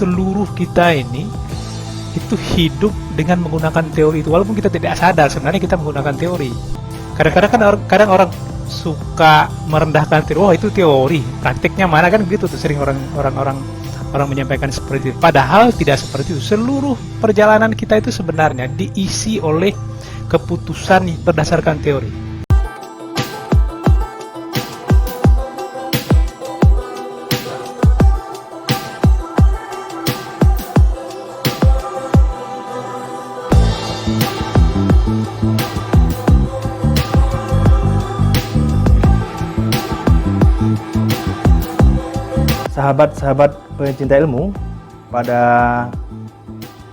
seluruh kita ini itu hidup dengan menggunakan teori itu, walaupun kita tidak sadar sebenarnya kita menggunakan teori. Kadang-kadang kan kadang orang suka merendahkan teori, oh itu teori, praktiknya mana, kan begitu tuh sering orang menyampaikan seperti itu. Padahal tidak seperti itu. Seluruh perjalanan kita itu sebenarnya diisi oleh keputusan berdasarkan teori. Sahabat-sahabat pencinta ilmu, pada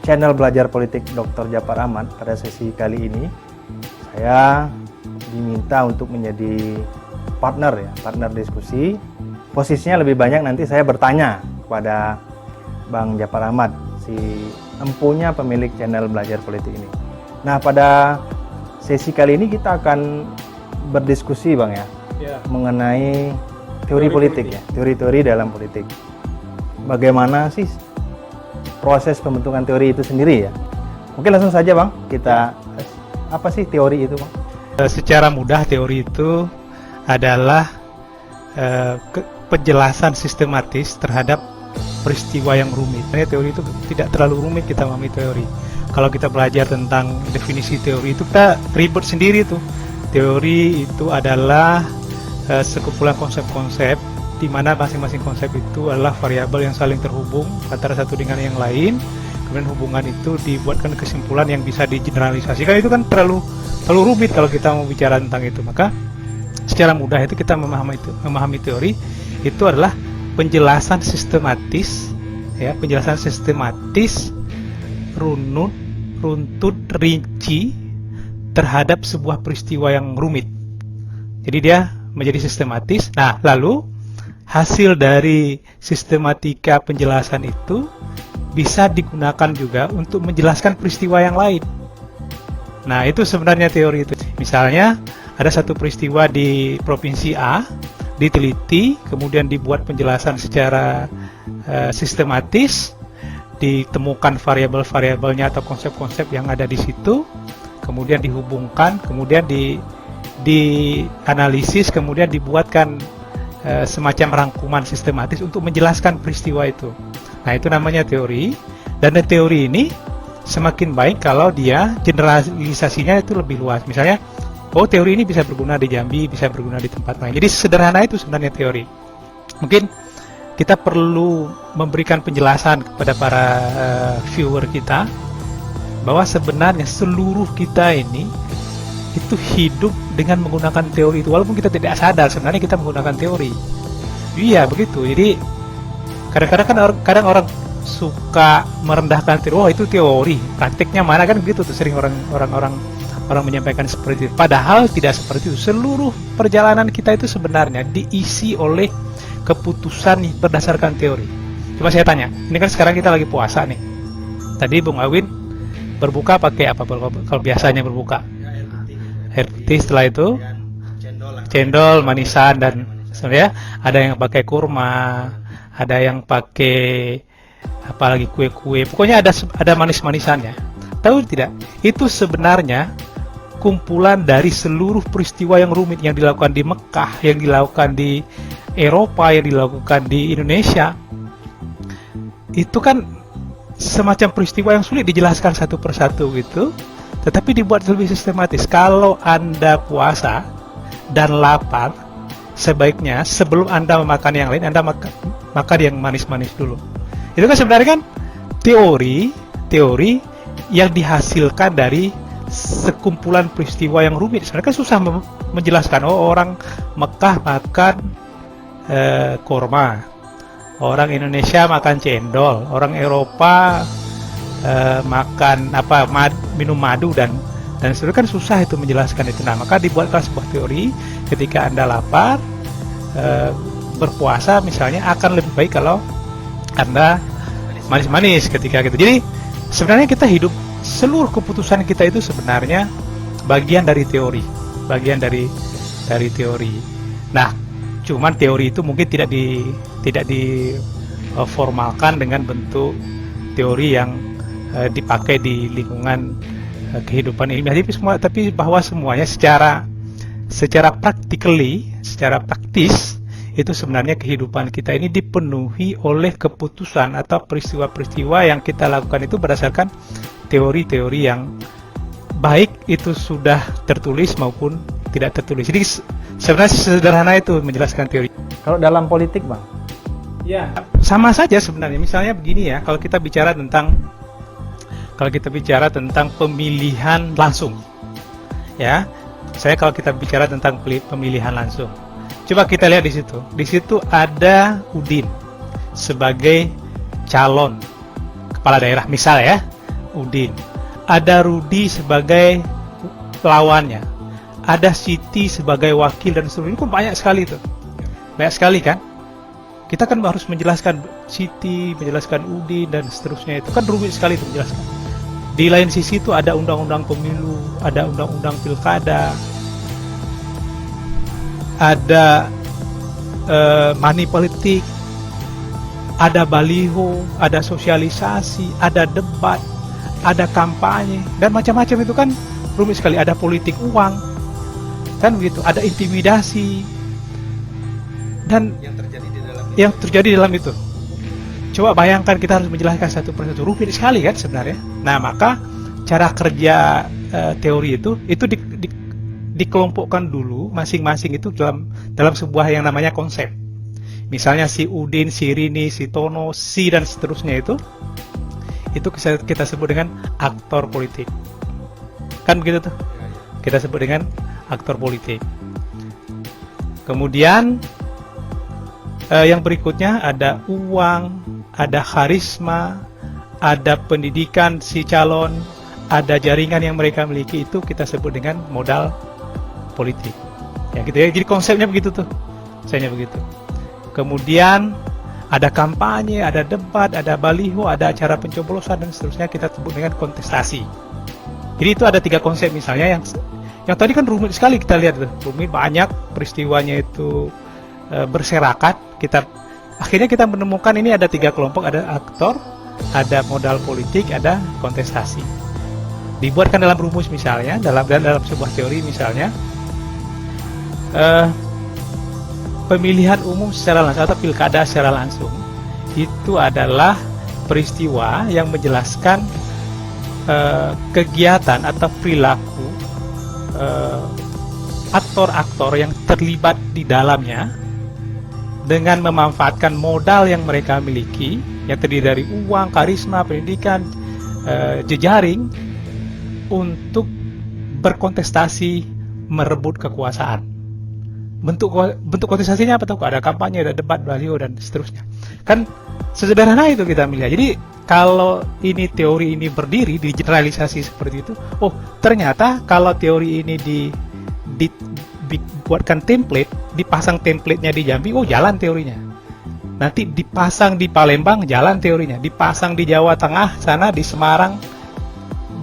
channel Belajar Politik Dr. Djapar Ahmad, pada sesi kali ini saya diminta untuk menjadi partner diskusi. Posisinya lebih banyak nanti saya bertanya kepada Bang Djapar Ahmad, si empunya pemilik channel Belajar Politik ini. Nah, pada sesi kali ini kita akan berdiskusi Bang ya. Mengenai teori politik ya, teori-teori dalam politik. Bagaimana sih proses pembentukan teori itu sendiri ya? Mungkin langsung saja Bang, kita apa sih teori itu Bang? Secara mudah teori itu adalah penjelasan sistematis terhadap peristiwa yang rumit. Teori itu tidak terlalu rumit kita memahami teori. Kalau kita belajar tentang definisi teori itu kita ribet sendiri tuh. Teori itu adalah sekumpulan konsep-konsep di mana masing-masing konsep itu adalah variabel yang saling terhubung antara satu dengan yang lain. Kemudian hubungan itu dibuatkan kesimpulan yang bisa digeneralisasikan. Itu kan terlalu rumit kalau kita mau bicara tentang itu. Maka secara mudah itu kita memahami teori itu adalah penjelasan sistematis, ya, penjelasan sistematis, runtut, rinci terhadap sebuah peristiwa yang rumit. Jadi dia menjadi sistematis. Nah, lalu hasil dari sistematika penjelasan itu bisa digunakan juga untuk menjelaskan peristiwa yang lain. Nah, itu sebenarnya teori itu. Misalnya, ada satu peristiwa di provinsi A, diteliti, kemudian dibuat penjelasan secara sistematis, ditemukan variabel-variabelnya atau konsep-konsep yang ada di situ, kemudian dihubungkan, kemudian dianalisis, kemudian dibuatkan semacam rangkuman sistematis untuk menjelaskan peristiwa itu. Nah, itu namanya teori. Dan teori ini semakin baik kalau dia generalisasinya itu lebih luas. Misalnya, oh teori ini bisa berguna di Jambi, bisa berguna di tempat lain. Jadi sederhana itu sebenarnya teori. Mungkin kita perlu memberikan penjelasan kepada para viewer kita bahwa sebenarnya seluruh kita ini itu hidup dengan menggunakan teori itu, walaupun kita tidak sadar sebenarnya kita menggunakan teori. Iya begitu. Jadi kadang orang suka merendahkan teori, oh itu teori, praktiknya mana, kan begitu tuh sering orang menyampaikan seperti itu. Padahal tidak seperti itu. Seluruh perjalanan kita itu sebenarnya diisi oleh keputusan berdasarkan teori. Coba saya tanya, ini kan sekarang kita lagi puasa nih. Tadi Bung Awin berbuka pakai apa kalau biasanya berbuka? Air putih, setelah itu cendol, manisan, dan sebenarnya ada yang pakai kurma, ada yang pakai apalagi kue-kue, pokoknya ada manis-manisannya. Tahu tidak? Itu sebenarnya kumpulan dari seluruh peristiwa yang rumit yang dilakukan di Mekah, yang dilakukan di Eropa, yang dilakukan di Indonesia. Itu kan semacam peristiwa yang sulit dijelaskan satu persatu gitu, tetapi dibuat lebih sistematis. Kalau Anda puasa dan lapar, sebaiknya sebelum Anda memakan yang lain, Anda makan yang manis-manis dulu. Itu kan sebenarnya kan teori yang dihasilkan dari sekumpulan peristiwa yang rumit. Sebenarnya kan susah menjelaskan. Oh, orang Mekah makan kurma, orang Indonesia makan cendol, orang Eropa makan minum madu dan sebenarnya kan susah itu menjelaskan itu. Nah, maka dibuatlah sebuah teori ketika Anda lapar, berpuasa misalnya, akan lebih baik kalau Anda manis-manis ketika gitu. Jadi sebenarnya kita hidup, seluruh keputusan kita itu sebenarnya bagian dari teori, bagian dari teori. Nah, cuman teori itu mungkin tidak formalkan dengan bentuk teori yang dipakai di lingkungan kehidupan ilmiah. Tapi bahwa semuanya secara praktis itu sebenarnya kehidupan kita ini dipenuhi oleh keputusan atau peristiwa-peristiwa yang kita lakukan itu berdasarkan teori-teori yang baik itu sudah tertulis maupun tidak tertulis. Jadi sebenarnya sederhana itu menjelaskan teori. Kalau dalam politik, Bang? Ya, sama saja sebenarnya. Misalnya begini ya, kalau kita bicara tentang pemilihan langsung, ya, kalau kita bicara tentang pemilihan langsung, coba kita lihat di situ. Di situ ada Udin sebagai calon kepala daerah, misal ya, Udin. Ada Rudi sebagai lawannya. Ada Siti sebagai wakil dan seterusnya. Ini kan banyak sekali tuh. Banyak sekali kan? Kita kan harus menjelaskan Siti, menjelaskan Udin dan seterusnya, itu kan rumit sekali itu menjelaskan. Di lain sisi itu ada undang-undang pemilu, ada undang-undang pilkada, ada money politik, ada baliho, ada sosialisasi, ada debat, ada kampanye, dan macam-macam itu kan rumit sekali. Ada politik uang, kan begitu, ada intimidasi, dan yang terjadi dalam itu. Coba bayangkan kita harus menjelaskan satu persatu, rumit sekali kan sebenarnya. Nah, maka cara kerja teori itu dikelompokkan dulu masing-masing itu dalam sebuah yang namanya konsep. Misalnya si Udin, si Rini, si Tono, si dan seterusnya itu kita sebut dengan aktor politik. Kan begitu tuh. Kita sebut dengan aktor politik. Kemudian yang berikutnya ada uang, ada karisma, ada pendidikan si calon, ada jaringan yang mereka miliki, itu kita sebut dengan modal politik. Ya gitu ya. Jadi konsepnya begitu tuh. Misalnya begitu. Kemudian ada kampanye, ada debat, ada baliho, ada acara pencoblosan dan seterusnya, kita sebut dengan kontestasi. Jadi itu ada 3 konsep misalnya yang tadi kan rumit sekali kita lihat tuh. Rumit, banyak peristiwanya itu berserakat. Akhirnya kita menemukan ini ada 3 kelompok, ada aktor, ada modal politik, ada kontestasi. Dibuatkan dalam rumus misalnya, dalam sebuah teori misalnya, pemilihan umum secara langsung atau pilkada secara langsung itu adalah peristiwa yang menjelaskan kegiatan atau perilaku aktor-aktor yang terlibat di dalamnya dengan memanfaatkan modal yang mereka miliki, yang terdiri dari uang, karisma, pendidikan, jejaring, untuk berkontestasi merebut kekuasaan. Bentuk kontestasinya apa tuh? Ada kampanye, ada debat, baliho dan seterusnya. Kan sesederhana itu kita melihat. Jadi kalau ini teori ini berdiri di generalisasi seperti itu, oh ternyata kalau teori ini dibuatkan template, dipasang template-nya di Jambi, oh jalan teorinya. Nanti dipasang di Palembang, jalan teorinya. Dipasang di Jawa Tengah sana, di Semarang,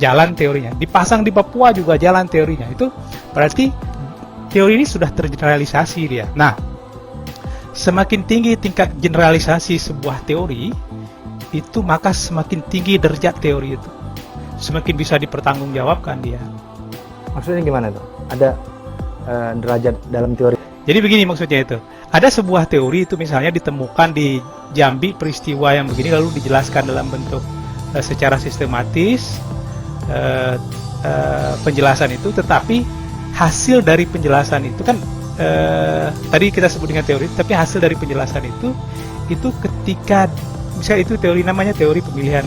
jalan teorinya. Dipasang di Papua juga jalan teorinya. Itu berarti teori ini sudah tergeneralisasi dia. Nah, semakin tinggi tingkat generalisasi sebuah teori, itu maka semakin tinggi derajat teori itu. Semakin bisa dipertanggungjawabkan dia. Maksudnya gimana tuh? Ada derajat dalam teori. Jadi begini maksudnya itu. Ada sebuah teori itu misalnya ditemukan di Jambi, peristiwa yang begini, lalu dijelaskan dalam bentuk secara sistematis penjelasan itu, tetapi hasil dari penjelasan itu kan tadi kita sebut dengan teori, tapi hasil dari penjelasan itu ketika misalnya itu teori namanya teori pemilihan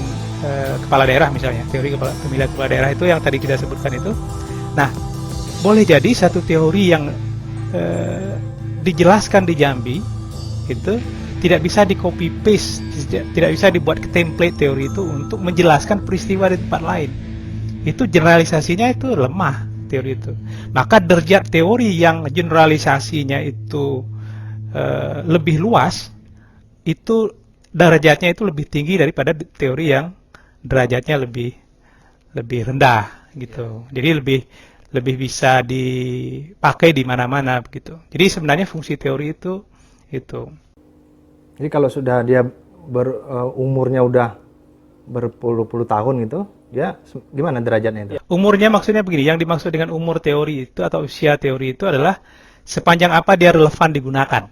kepala daerah misalnya, teori pemilihan kepala daerah itu yang tadi kita sebutkan itu. Nah, boleh jadi satu teori yang dijelaskan di Jambi itu tidak bisa di copy paste, tidak bisa dibuat ke template teori itu untuk menjelaskan peristiwa di tempat lain. Itu generalisasinya itu lemah teori itu. Maka derajat teori yang generalisasinya itu lebih luas, itu derajatnya itu lebih tinggi daripada teori yang derajatnya lebih rendah gitu. Jadi lebih bisa dipakai di mana-mana begitu. Jadi sebenarnya fungsi teori itu. Jadi kalau sudah dia umurnya udah berpuluh-puluh tahun gitu, dia gimana derajatnya itu? Umurnya maksudnya begini, yang dimaksud dengan umur teori itu atau usia teori itu adalah sepanjang apa dia relevan digunakan.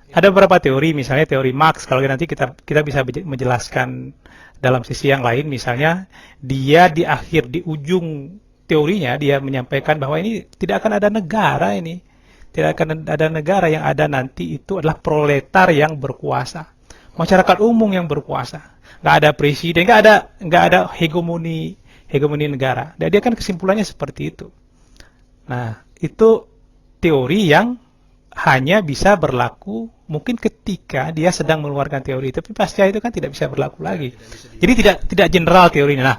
Ada beberapa teori, misalnya teori Marx, kalau nanti kita bisa menjelaskan dalam sisi yang lain, misalnya dia di ujung teorinya dia menyampaikan bahwa ini tidak akan ada negara ini. Tidak akan ada negara, yang ada nanti itu adalah proletar yang berkuasa. Masyarakat umum yang berkuasa. Nggak ada presiden, nggak ada hegemoni negara. Dan dia kan kesimpulannya seperti itu. Nah, itu teori yang hanya bisa berlaku mungkin ketika dia sedang mengeluarkan teori, tapi pasca itu kan tidak bisa berlaku lagi. Jadi tidak general teorinya. Nah,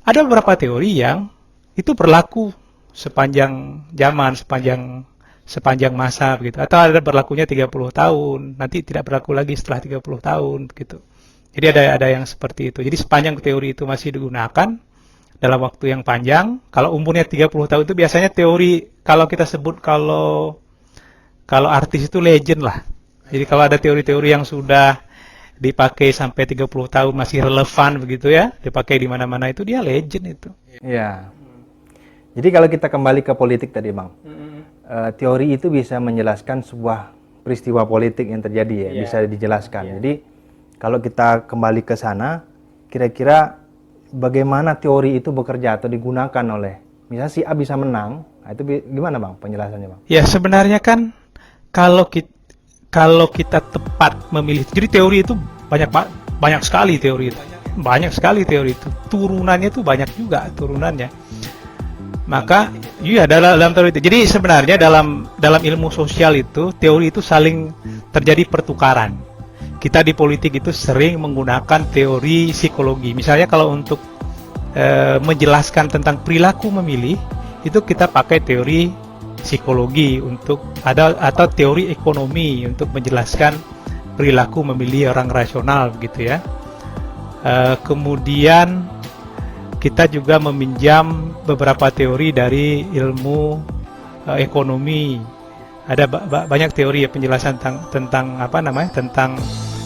ada beberapa teori yang itu berlaku sepanjang zaman, sepanjang masa begitu. Atau ada berlakunya 30 tahun, nanti tidak berlaku lagi setelah 30 tahun begitu. Jadi ada yang seperti itu. Jadi sepanjang teori itu masih digunakan dalam waktu yang panjang, kalau umurnya 30 tahun itu biasanya teori, kalau kita sebut kalau artis itu legend lah. Jadi kalau ada teori-teori yang sudah dipakai sampai 30 tahun masih relevan begitu ya, dipakai di mana-mana, itu dia legend itu. Iya. Jadi kalau kita kembali ke politik tadi, Bang. Teori itu bisa menjelaskan sebuah peristiwa politik yang terjadi ya, bisa dijelaskan. Jadi kalau kita kembali ke sana, kira-kira bagaimana teori itu bekerja atau digunakan oleh, misalnya si A bisa menang, nah itu gimana Bang penjelasannya Bang? Ya sebenarnya kan kalau kita tepat memilih, jadi teori itu banyak sekali teori itu, turunannya itu banyak juga turunannya. Maka iya dalam teori itu. Jadi sebenarnya dalam ilmu sosial itu teori itu saling terjadi pertukaran. Kita di politik itu sering menggunakan teori psikologi. Misalnya kalau untuk menjelaskan tentang perilaku memilih, itu kita pakai teori psikologi atau teori ekonomi untuk menjelaskan perilaku memilih orang rasional begitu ya. Kemudian kita juga meminjam beberapa teori dari ilmu ekonomi. Ada banyak teori ya penjelasan tentang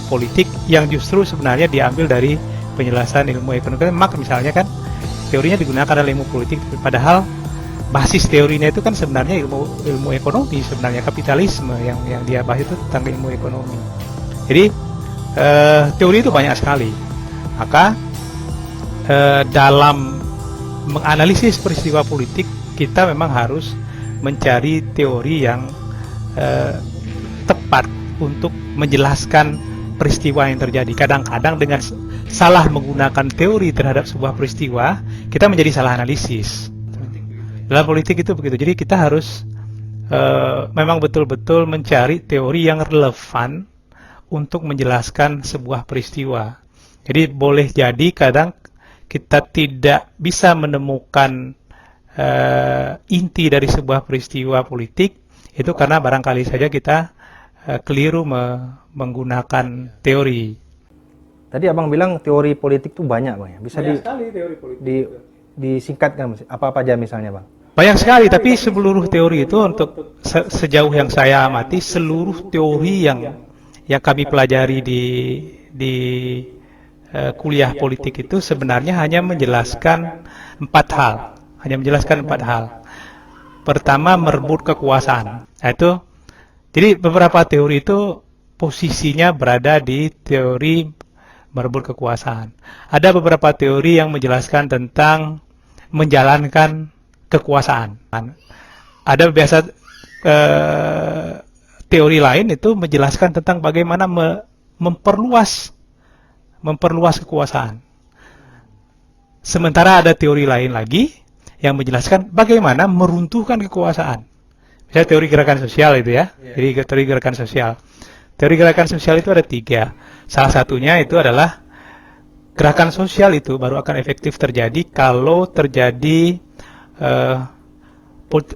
politik yang justru sebenarnya diambil dari penjelasan ilmu ekonomi. Marx misalnya kan teorinya digunakan dalam ilmu politik, padahal basis teorinya itu kan sebenarnya ilmu ekonomi, sebenarnya kapitalisme yang dia bahas itu tentang ilmu ekonomi. Jadi teori itu banyak sekali. Maka dalam menganalisis peristiwa politik kita memang harus mencari teori yang tepat untuk menjelaskan peristiwa yang terjadi. Kadang-kadang dengan salah menggunakan teori terhadap sebuah peristiwa, kita menjadi salah analisis. Dalam politik itu begitu. Jadi kita harus memang betul-betul mencari teori yang relevan untuk menjelaskan sebuah peristiwa. Jadi boleh jadi kadang kita tidak bisa menemukan inti dari sebuah peristiwa politik, itu karena barangkali saja kita keliru menggunakan teori. Tadi Abang bilang teori politik itu banyak Bang ya. Bisa sekali teori politik disingkatkan apa aja misalnya Bang? Banyak sekali, tapi seluruh teori itu untuk sejauh yang saya amati, seluruh teori yang kami pelajari di kuliah politik itu sebenarnya hanya menjelaskan empat hal. Pertama, merebut kekuasaan. Jadi beberapa teori itu posisinya berada di teori merebut kekuasaan. Ada beberapa teori yang menjelaskan tentang menjalankan kekuasaan. Ada biasa teori lain itu menjelaskan tentang bagaimana memperluas kekuasaan. Sementara ada teori lain lagi yang menjelaskan bagaimana meruntuhkan kekuasaan. Misalnya teori gerakan sosial itu ya. Jadi teori gerakan sosial. Teori gerakan sosial itu ada 3. Salah satunya itu adalah gerakan sosial itu baru akan efektif terjadi kalau terjadi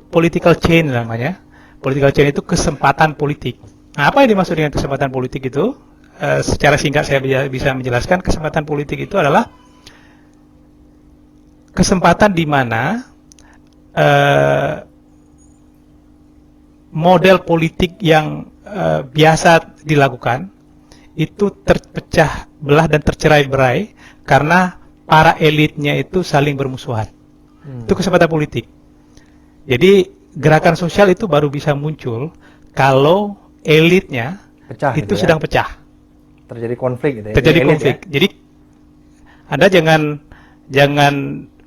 political change namanya. Political change itu kesempatan politik. Nah, apa yang dimaksud dengan kesempatan politik itu? Secara singkat saya bisa menjelaskan, kesempatan politik itu adalah kesempatan di mana model politik yang biasa dilakukan itu terpecah belah dan tercerai-berai karena para elitnya itu saling bermusuhan. Itu kesempatan politik. Jadi gerakan sosial itu baru bisa muncul kalau elitnya Pecah itu gitu ya. sedang pecah. Terjadi konflik gitu ya. Terjadi Elit konflik. ya. Jadi Anda jangan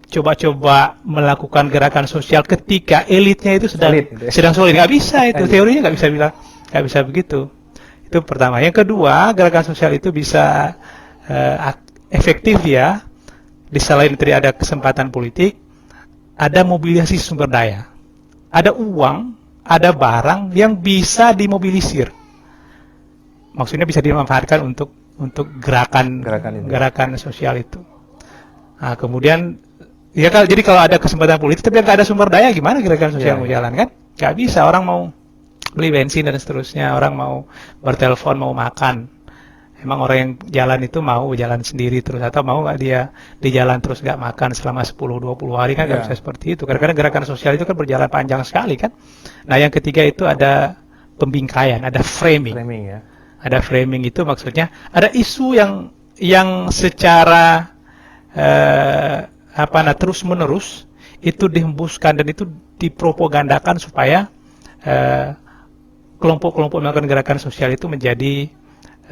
coba-coba melakukan gerakan sosial ketika elitnya itu sedang Solid gitu ya. sedang solid. Nggak bisa itu, teorinya nggak bisa begitu. Itu pertama. Yang kedua, gerakan sosial itu bisa efektif ya. Di selain tadi ada kesempatan politik, ada mobilisasi sumber daya, ada uang, ada barang yang bisa dimobilisir. Maksudnya bisa dimanfaatkan untuk gerakan sosial itu. Nah, kemudian ya jadi kalau ada kesempatan politik tapi nggak ada sumber daya, gimana gerakan sosial mau jalan kan? Nggak bisa. Orang mau beli bensin dan seterusnya, orang mau bertelepon, mau makan. Emang orang yang jalan itu mau jalan sendiri terus, atau mau nggak dia di jalan terus nggak makan selama 10-20 hari kan? Nggak bisa seperti itu. Kadang-kadang gerakan sosial itu kan berjalan panjang sekali kan. Nah, yang ketiga itu ada pembingkaian, ada framing. Ya. Ada framing itu maksudnya ada isu yang secara terus menerus itu dihembuskan dan itu dipropagandakan supaya kelompok-kelompok melakukan gerakan sosial itu menjadi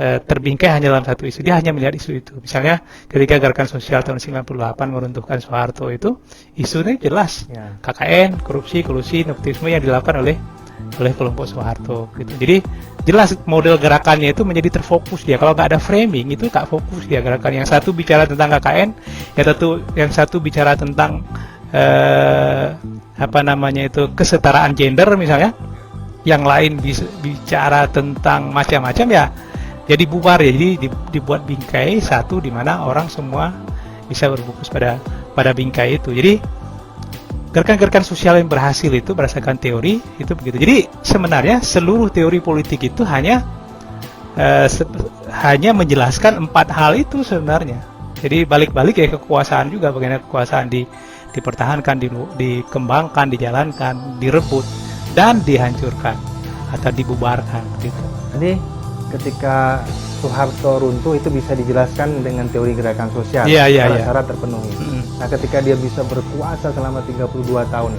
terbingkai hanya dalam satu isu. Dia hanya melihat isu itu. Misalnya ketika gerakan sosial tahun 98 meruntuhkan Soeharto itu, isunya jelas KKN, korupsi, kolusi, nepotisme yang dilakukan oleh kelompok Soeharto gitu. Jadi jelas model gerakannya itu menjadi terfokus dia. Kalau nggak ada framing itu nggak fokus dia gerakan. Yang satu bicara tentang KKN, yang satu bicara tentang kesetaraan gender misalnya, yang lain bicara tentang macam-macam ya. Jadi bubar ya, jadi dibuat bingkai satu di mana orang semua bisa berfokus pada bingkai itu. Jadi gerakan-gerakan sosial yang berhasil itu berdasarkan teori itu begitu. Jadi sebenarnya seluruh teori politik itu hanya menjelaskan 4 hal itu sebenarnya. Jadi balik-balik ya kekuasaan juga, bagaimana kekuasaan dipertahankan, dikembangkan, dijalankan, direbut dan dihancurkan atau dibubarkan gitu. Jadi ketika Soeharto runtuh itu bisa dijelaskan dengan teori gerakan sosial. Syarat-syarat terpenuhi. Nah, ketika dia bisa berkuasa selama 32 tahun,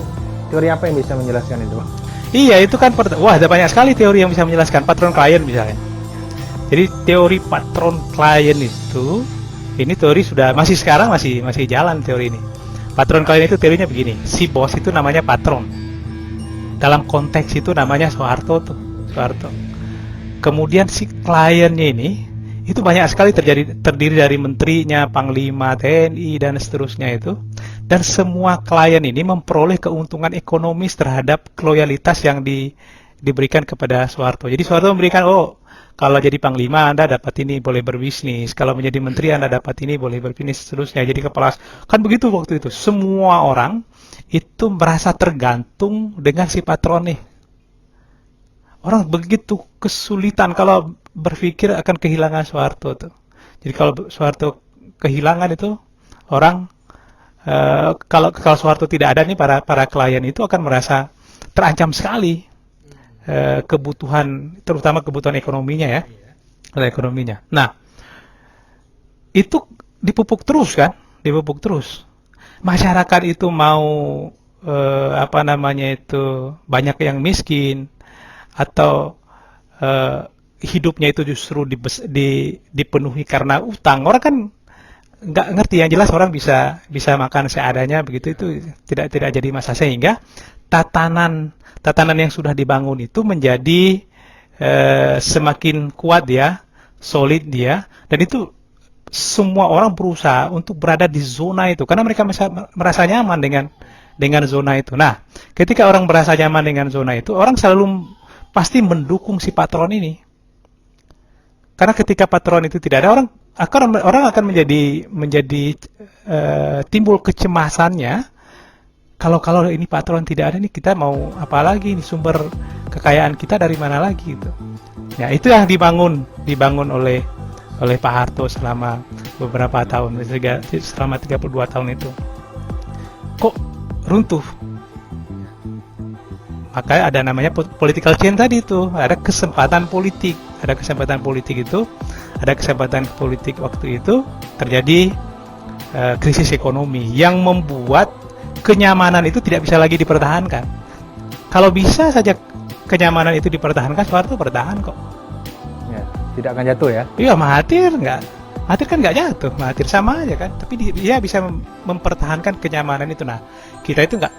teori apa yang bisa menjelaskan itu? Iya, itu kan ada banyak sekali teori yang bisa menjelaskan. Patron klien misalnya. Jadi teori patron klien itu, ini teori masih sekarang masih jalan teori ini. Patron klien itu teorinya begini, si bos itu namanya patron. Dalam konteks itu namanya Soeharto. Kemudian si kliennya ini itu banyak sekali terdiri dari menterinya, panglima TNI dan seterusnya itu, dan semua klien ini memperoleh keuntungan ekonomis terhadap loyalitas yang diberikan kepada Soeharto. Jadi Soeharto memberikan, kalau jadi panglima Anda dapat ini, boleh berbisnis, kalau menjadi menteri Anda dapat ini, boleh berbisnis, seterusnya. Jadi kepala kan begitu waktu itu. Semua orang itu merasa tergantung dengan si patron nih. Orang begitu kesulitan kalau berpikir akan kehilangan Soeharto tuh. Jadi kalau Soeharto kehilangan itu, orang kalau Soeharto tidak ada nih, para klien itu akan merasa terancam sekali kebutuhan, terutama kebutuhan ekonominya ya, ekonominya. Nah, itu dipupuk terus kan, Masyarakat itu mau banyak yang miskin, atau hidupnya itu justru dipenuhi karena utang. Orang kan nggak ngerti, yang jelas orang bisa makan seadanya begitu, itu tidak jadi masalah, sehingga tatanan yang sudah dibangun itu menjadi semakin kuat dia, solid dia, dan itu semua orang berusaha untuk berada di zona itu karena mereka merasa nyaman dengan zona itu. Nah, ketika orang merasa nyaman dengan zona itu, orang selalu pasti mendukung si patron ini. Karena ketika patron itu tidak ada, orang akan menjadi timbul kecemasannya. Kalau ini patron tidak ada nih, kita mau apa lagi nih, sumber kekayaan kita dari mana lagi gitu. Ya, itu yang dibangun oleh Pak Harto selama beberapa tahun, selama 32 tahun itu. Kok runtuh? Makanya ada namanya political change tadi itu, ada kesempatan politik itu ada kesempatan politik waktu itu terjadi krisis ekonomi yang membuat kenyamanan itu tidak bisa lagi dipertahankan. Kalau bisa saja kenyamanan itu dipertahankan, Soeharto bertahan kok. Ya, tidak akan jatuh ya? Iya, Mahathir kan nggak jatuh, Mahathir sama aja kan. Tapi dia bisa mempertahankan kenyamanan itu. Nah, kita itu nggak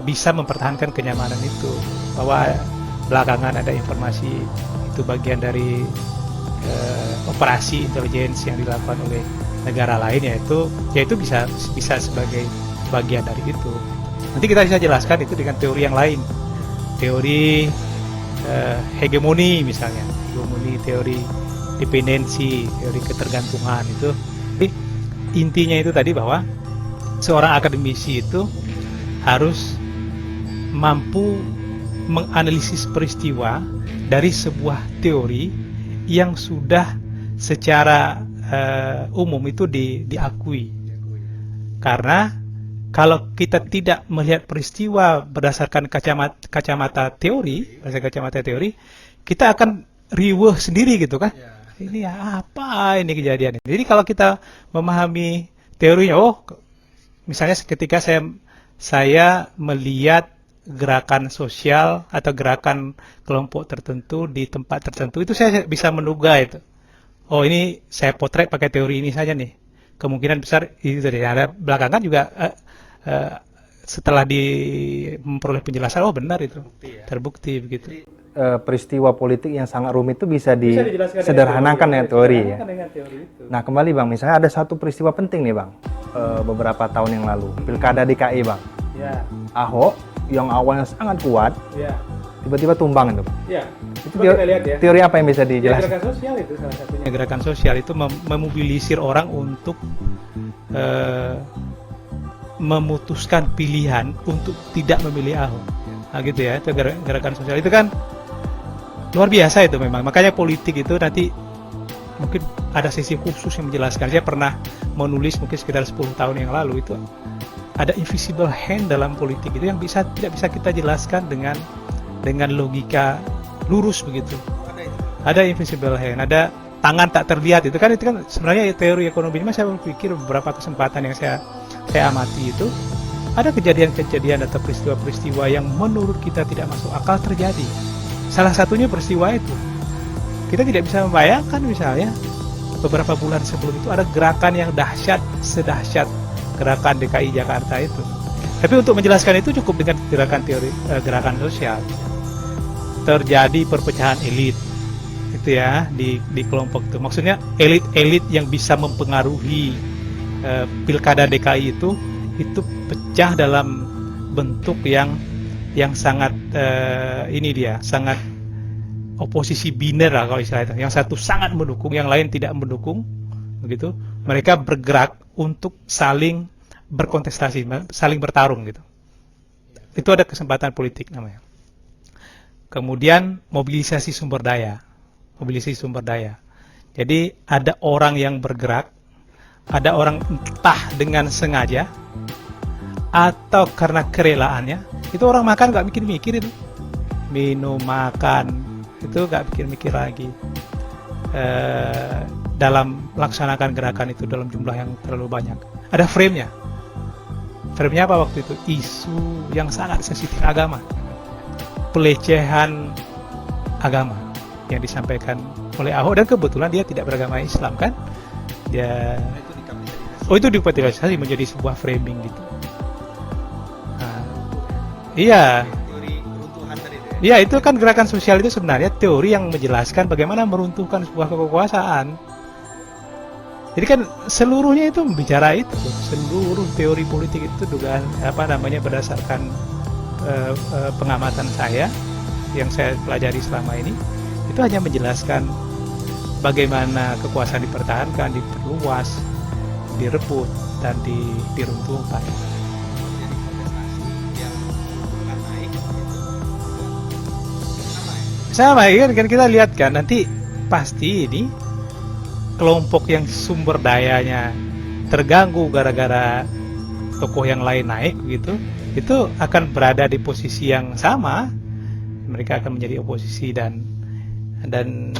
bisa mempertahankan kenyamanan itu. Bahwa belakangan ada informasi itu bagian dari operasi intelijensi yang dilakukan oleh negara lain, yaitu bisa sebagai bagian dari itu. Nanti kita bisa jelaskan itu dengan teori yang lain, teori hegemoni misalnya, teori dependensi, teori ketergantungan itu. Jadi, intinya itu tadi bahwa seorang akademisi itu harus mampu menganalisis peristiwa dari sebuah teori yang sudah secara umum itu diakui. Karena kalau kita tidak melihat peristiwa berdasarkan kacamata teori, kita akan riweuh sendiri gitu kan. Ini apa ini kejadian ini. Jadi kalau kita memahami teorinya, misalnya ketika saya melihat gerakan sosial atau gerakan kelompok tertentu di tempat tertentu, itu saya bisa menduga itu. Oh, ini saya potret pakai teori ini saja nih. Kemungkinan besar itu tadi. Ada belakangan juga setelah memperoleh penjelasan, benar itu, terbukti begitu. Peristiwa politik yang sangat rumit itu bisa disederhanakan dengan teori ya. Nah, kembali Bang, misalnya ada satu peristiwa penting nih Bang, beberapa tahun yang lalu, Pilkada DKI Bang. Ya. Ahok yang awalnya sangat kuat, tiba-tiba tumbang itu. Ya. Itu teori apa yang bisa dijelaskan? Gerakan sosial itu salah satunya. Gerakan sosial itu memobilisir orang untuk memutuskan pilihan untuk tidak memilih Ahok. Nah, gitu ya. Itu gerakan sosial itu kan luar biasa itu memang. Makanya politik itu nanti mungkin ada sesi khusus yang menjelaskan. Saya pernah menulis mungkin sekitar 10 tahun yang lalu, itu ada invisible hand dalam politik itu yang tidak bisa kita jelaskan dengan logika lurus begitu. Ada invisible hand, ada tangan tak terlihat, itu kan sebenarnya teori ekonomi ini. Saya berpikir beberapa kesempatan yang saya amati itu ada kejadian-kejadian atau peristiwa-peristiwa yang menurut kita tidak masuk akal terjadi. Salah satunya peristiwa itu. Kita tidak bisa membayangkan misalnya beberapa bulan sebelum itu ada gerakan yang sedahsyat gerakan DKI Jakarta itu. Tapi untuk menjelaskan itu cukup dengan gerakan sosial. Terjadi perpecahan elit itu ya di kelompok itu. Maksudnya elit yang bisa mempengaruhi Pilkada DKI itu pecah dalam bentuk yang sangat sangat oposisi biner lah kalau istilahnya. Yang satu sangat mendukung, yang lain tidak mendukung, begitu. Mereka bergerak untuk saling berkontestasi, saling bertarung gitu. Itu ada kesempatan politik namanya. Kemudian mobilisasi sumber daya. Jadi ada orang yang bergerak, ada orang entah dengan sengaja atau karena kerelaannya, itu orang makan nggak mikir-mikir itu, minum makan itu nggak mikir-mikir lagi dalam melaksanakan gerakan itu dalam jumlah yang terlalu banyak. Ada frame-nya apa waktu itu? Isu yang sangat sensitif agama, pelecehan agama yang disampaikan oleh Ahok, dan kebetulan dia tidak beragama Islam kan, itu dikapitalisasi menjadi sebuah framing gitu. Iya. Iya, itu kan gerakan sosial itu sebenarnya teori yang menjelaskan bagaimana meruntuhkan sebuah kekuasaan. Jadi kan seluruhnya itu bicara itu, seluruh teori politik itu dugaan berdasarkan pengamatan saya yang saya pelajari selama ini, itu hanya menjelaskan bagaimana kekuasaan dipertahankan, diperluas, direbut, dan diruntuhkan. Sama kan kita lihat kan nanti pasti ini kelompok yang sumber dayanya terganggu gara-gara tokoh yang lain naik gitu, itu akan berada di posisi yang sama. Mereka akan menjadi oposisi dan dan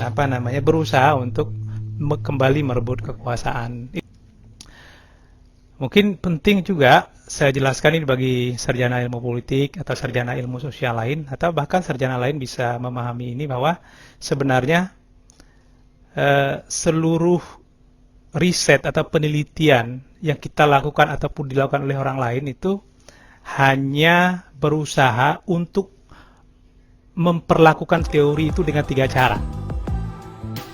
berusaha untuk kembali merebut kekuasaan. Mungkin penting juga saya jelaskan ini bagi sarjana ilmu politik atau sarjana ilmu sosial lain, atau bahkan sarjana lain bisa memahami ini, bahwa sebenarnya seluruh riset atau penelitian yang kita lakukan ataupun dilakukan oleh orang lain itu hanya berusaha untuk memperlakukan teori itu dengan 3 cara.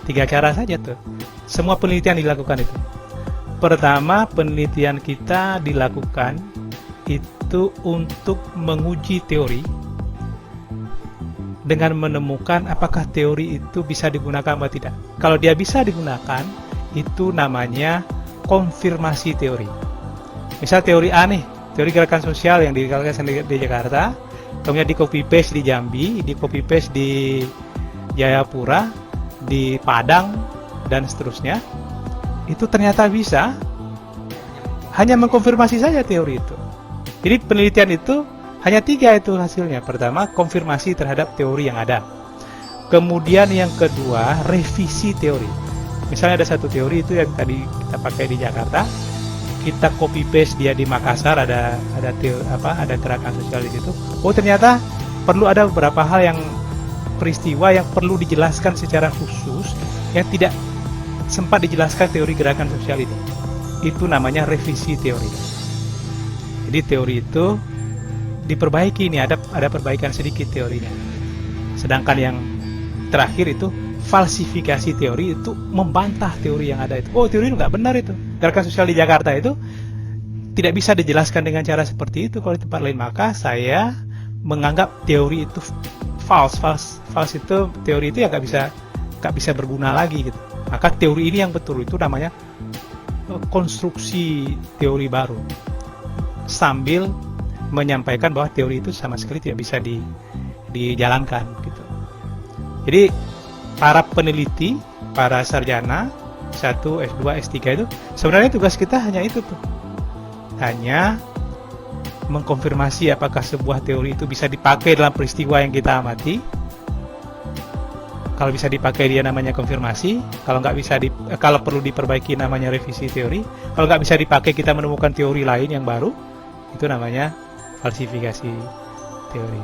3 cara saja tuh. Semua penelitian dilakukan itu. Pertama, penelitian kita dilakukan itu untuk menguji teori dengan menemukan apakah teori itu bisa digunakan atau tidak. Kalau dia bisa digunakan, itu namanya konfirmasi teori. Misal teori A nih, teori gerakan sosial yang dilakukan di Jakarta, kemudian di copy paste di Jambi, di copy paste di Jayapura, di Padang, dan seterusnya. Itu ternyata bisa, hanya mengkonfirmasi saja teori itu. Jadi penelitian itu hanya 3 itu hasilnya. Pertama, konfirmasi terhadap teori yang ada. Kemudian yang kedua, revisi teori. Misalnya ada satu teori itu yang tadi kita pakai di Jakarta, kita copy paste dia di Makassar, ada gerakan sosial di situ. Oh, ternyata perlu ada beberapa hal yang peristiwa yang perlu dijelaskan secara khusus yang tidak sempat dijelaskan teori gerakan sosial ini. Itu namanya revisi teori. Jadi teori itu diperbaiki, ini ada perbaikan sedikit teorinya. Sedangkan yang terakhir itu falsifikasi teori, itu membantah teori yang ada itu. Oh, teori itu nggak benar itu. Gerakan sosial di Jakarta itu tidak bisa dijelaskan dengan cara seperti itu kalau di tempat lain. Maka saya menganggap teori itu false itu, teori itu ya nggak bisa berguna lagi gitu. Maka teori ini yang betul, itu namanya konstruksi teori baru, sambil menyampaikan bahwa teori itu sama sekali tidak bisa dijalankan gitu. Jadi para peneliti, para sarjana S1, S2, S3 itu sebenarnya tugas kita hanya itu tuh, hanya mengkonfirmasi apakah sebuah teori itu bisa dipakai dalam peristiwa yang kita amati. Kalau bisa dipakai dia namanya konfirmasi, kalau nggak bisa kalau perlu diperbaiki namanya revisi teori, kalau nggak bisa dipakai kita menemukan teori lain yang baru, itu namanya falsifikasi teori.